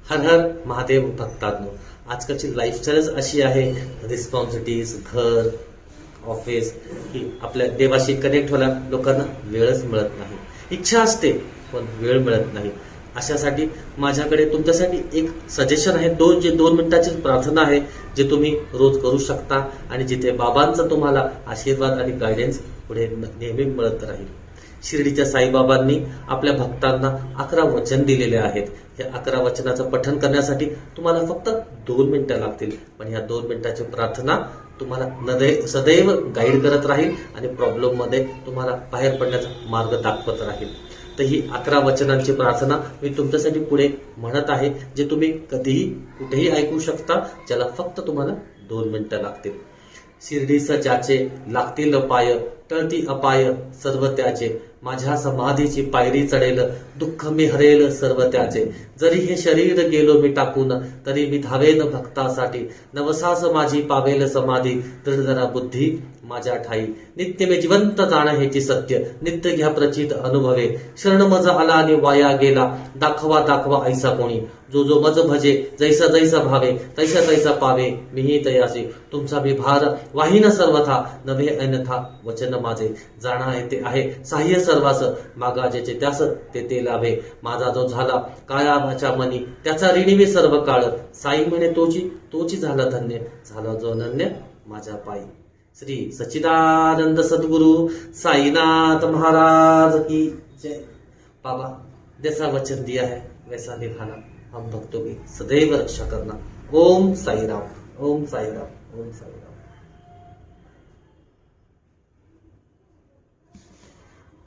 हर हर महादेव भक्तांनो, आजकालची लाईफस्टाईलच अशी आहे, रिस्पॉन्सिबिलिटीज, घर, ऑफिस, की आपल्या देवाशी कनेक्ट व्हायला लोकांना वेळच मिळत नाही. इच्छा असते पण वेळ मिळत नाही. अशासाठी माझ्याकडे तुमच्यासाठी एक सजेशन आहे, दोन मिनिटाची प्रार्थना आहे, जे तुम्ही रोज करू शकता आणि जिथे बाबांचा तुम्हाला आशीर्वाद आणि गायडन्स पुढे नेहमी मिळत राहील. शिर्डीच्या साईबाबांनी आपल्या भक्तांना 11 वचन दिलेले आहेत. हे 11 वचनाचं पठण करण्यासाठी तुम्हाला फक्त 2 मिनिटं लागतील, पण ह्या 2 मिनिटाची प्रार्थना तुम्हाला सदैव गाईड करत राहील आणि प्रॉब्लेम मध्ये तुम्हाला बाहेर पडण्याचा मार्ग दाखवत राहील. तर ही 11 वचनांची प्रार्थना मी तुमच्यासाठी पुढे म्हणत आहे, जे तुम्ही कधीही कुठेही ऐकू शकता, ज्याला फक्त तुम्हाला 2 मिनिटं लागतील. शिर्डीस ज्याचे लागतील पाय, टळती अपाय सर्व त्याचे, माझ्या समाधीची पायरी चढेल, दुःख मी हरेल सर्व त्याचे. जरी हे शरीर गेलो मी टाकून, तरी मी धावेन भक्तासाठी, नवसास माझी पावेल समाधी, दृढ जरा बुद्धी माझ्या ठाई. नित्य मे जिवंत जाणं हेची सत्य, नित्य घ्या प्रचित अनुभवे. शरण मज आला आणि वाया गेला, दाखवा दाखवा ऐसा कोणी. जो जो मज भजे, जैसा जैसा भावे, तैसा तैसा पावे. मीही तयासी तुमचा मी भार वाहीन सर्वथा, नव्हे अन्यथा वचन माझे. जाणा येते आहे साह्य सर्वास, मागा ज्याचे त्यास ते लाभे. माझा जो झाला कायाभाच्या मनी, त्याचा ऋणी मी सर्व काळ. साई म्हणे तोची झाला धन्य, झाला जो अनन्य माझ्या पायी. श्री सच्चिदानंद सद्गुरु साईनाथ महाराज की जय. बाबा जैसा वचन दिया है वैसा निभाना, हम भक्तों की सदैव रक्षा करना. ओम साई राम, ओम साई राम, ओम साई राम.